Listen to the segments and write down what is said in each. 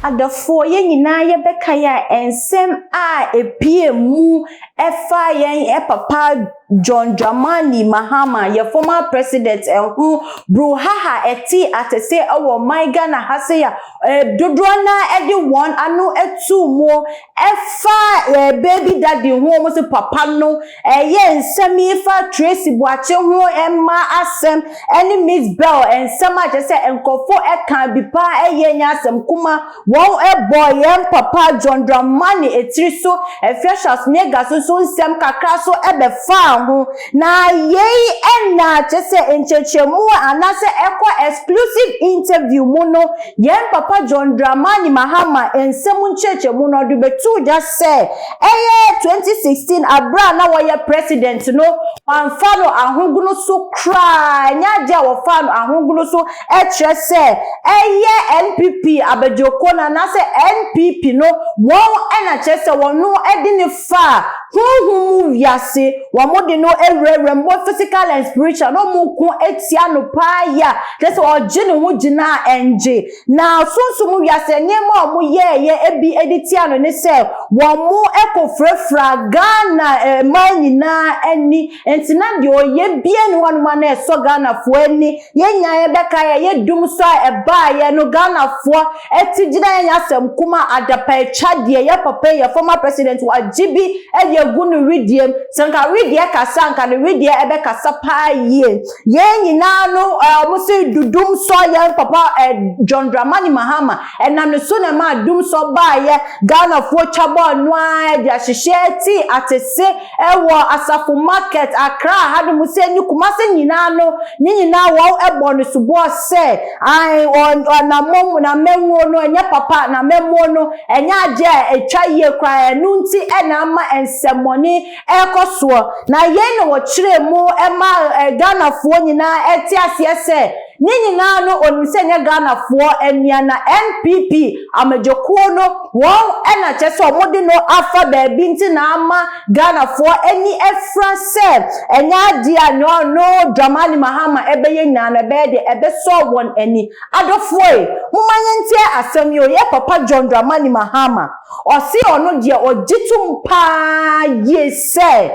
adafo ye nyina ye beka ya ensem a epie mu efa yen papa John Dramani Mahama, your former president, who bruhaha eti atese owo maiga na haseya dodrona anyone anu etu mo efa baby daddy who almost papa no ye nsemi fa Tracy Boache ho emma asem any Miss Bell ensema je se enkofo ekan bi pa enya asem kuma won boy yem papa John Dramani etiriso freshers nega so nsem kakra so ebefa na yei ena chese enchechemu anase ekwa exclusive interview muno yen papa John Dramani Mahama ensemu nchechemu no do betu just say 2016 abra na woye president no wanfano ahungunu so cry nyaja wo fano ahungunu so say NPP abejoko na nase NPP no won ena chese wonu edini fa huhu wiase wamode no rembo physical and spiritual no muku etia no pa ya just ogine wo gina enje na sunsumu wiase nyema omu ye ebi editia no ne se womu ekofrefra Ghana manyina eni entina de oye bie ne wanuma na eso Ghana fo eni yenya ye beka ye dum so eba ye no Ghana fo etigina yenya asem kuma adapa echade ye papa ye former president wa GB eye gunu widiem sanka widie kasanka ne widie ebe kasapa ye nyina no musi dudum so ye papa John Dramani Mahama enam ne so na ma dum so ba ye Ghana fo chabo noa de ahihye ti atese ewo Asafo market Accra hadu musi ni kumase nyina no nyina wo ebo ne subo se ai na mom na menwo no enya papa na memwo no enya age etwa ye kwa enu nti ena ma ensemoni ekoso na ye no wo kire mu ema Ghana fo nyina eti ase se nyina no onise nya Ghana fo enua na NPP amejoko no won ena chese omode no afa baabi nti na ama Ghana fo eni efra se enya dia no Dramani Mahama ebeye nyina na be de ebe so won eni adofo mumanye ntie asem yo ye papa John Dramani Mahama osi ono dia ogitum pa yese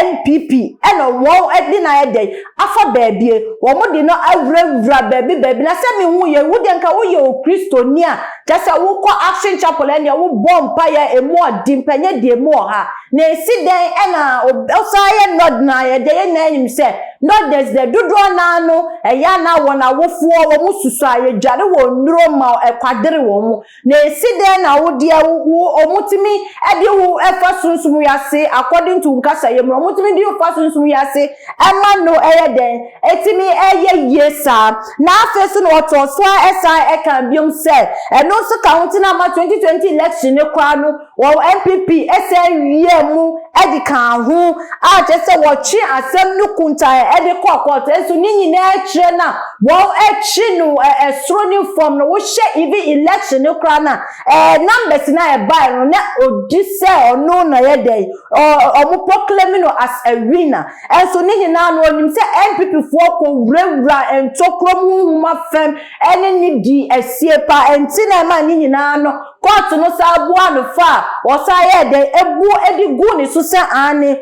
NPP eno won edi na ede afa baabi womode no awura baabi na se me hu ye wudi nka wo ye Kristonia just wo ko Action Chapel ene wo bompa ya emu odimpenye de emu ha na esi den ena osaye nod na ye de ye na enyim se not there's the dudro na no eya na wona wofuo wo mususu aye dware wo nuro ma ekwadere wo mu na esi den na wo de wo omutimi ede wo efa sunsumu yase according to nkasa ye mu omutimi de wo fa sunsumu yase ema no eye den etimi eye yesa na afesu no oto so esa eka biom se eno so counting na ma 2020 election ne kwa no wo NPP esa wie mu edi kan ho a chese wo chi asem no kunta ede kokot enso nyina akire na wo achi no esroni form no wo hye even election no kra na numbers na e buy no na odise ono na ye dey omo proclaim no as a winner enso nyina no onim se NPP fo ko wura entokrom huma fam ene ni di esiepa entina ma nyina no court no sa bua no fa wo sa ye dey ebu edigu ni so se ani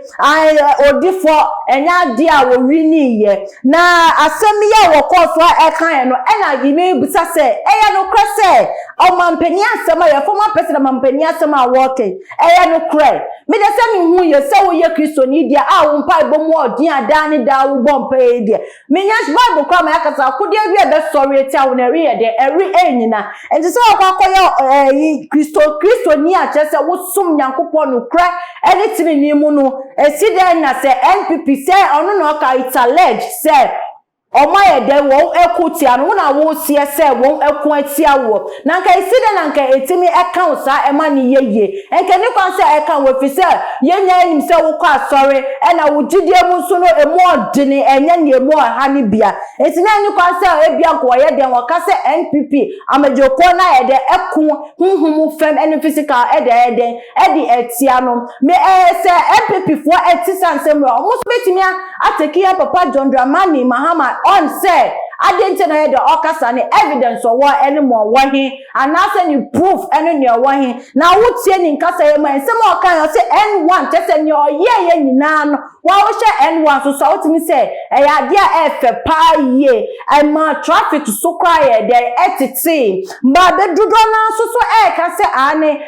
odifo enya dia wo wini ye na asemi ya wo court so ekan no ena yime busa se eya no krese o mampani asema ya former president mampani asema working eya no kre me de se mi hu ye se wo ye Kristo ni dia a wo mpa ebo mu odin ada ni da wo bompa e dia me nya Bible kwa ma yakasa kode wi be sorry eti a wo na ri ye de eri enyina enti se akwakoyo Kristo ni a chese wo sum Nyankopon no kra anything ni mu no esi den na se NPP se onu no ka italege se omaye de won ekutia no na wo sie se won eku atia wo na nka iside na nka etimi eka usa ema ni yeye enke ni kwa se eka wo fi se yenya enim se wo kwa sorry ena wo gidie mu so no emu odini enya ni emu ha ni bia etina ni kwa se ebia ko ye den wo ka se NPP amejoko na ye de eku huhumu fem eni physical ede etia no me se NPP fo etisan se mo so betimi ateki ya papa John Dramani Mahama on say adente na ye de okasa ne evidence owo ene mo wo he anase ni proof ene ne owo he na wotie ni nkasa ye man nsem okan yo se N1 tese ni oye nyina no wa wo hye N1 so wotimi se ya ade a efe pa ye ma traffic so kra ye de etiti mba bedudo na so ka se ane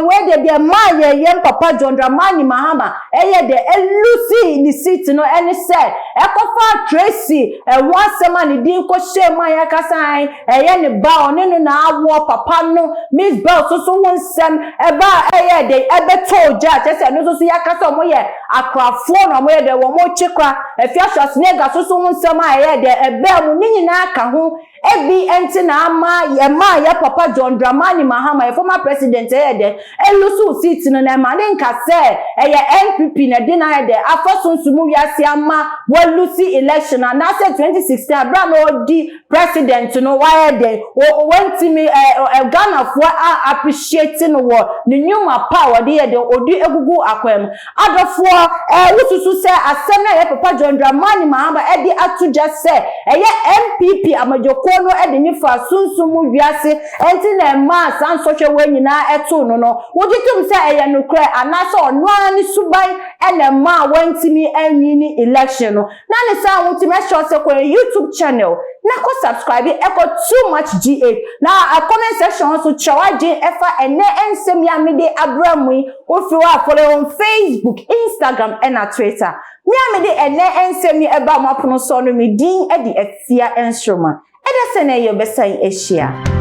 we de ma ye papa John Dramani Mahama ye de elusi ni seat no ene se ekofa Tracy wansema ni din ko shema ya kasan ye ne ba one no na awo papa no Miss Bell so wonsem eba ye de ebeto ja tese no so ya kasa mo ye akrafo no mo ye de wo mo chekwa efiasho snega so wonsem ye de ebe mu nyina ka ho ebi enti na ama ye ma ya papa John Dramani Mahama ye former president ye de elusu seat no na ma den ka se ye NPP na din na ye de afosunsumu wiase ama walusi election na say 2016 abra no di president no why de wenti me Ghana for appreciating wo the nyuma power de odi egugu akwem adofo wususu se asem na ye papa John Dramani Mahama e di atu just say ye NPP amajoko no e de nifa sunsumu wiase enti na ma san sohwe wanyina eto no wogitum se ye nokre anase ono ani suban ene ma wantimi anwini election no na ne sa wotimi show se ko YouTube channel na ko subscribe too much GA na a comment section so chawaje efa ene ensem ya mede abramu ofiwa follow on Facebook, Instagram and Twitter me amede ene ensem ya eba mapono so no me din e di afia enstroma e de se na ye besan ehia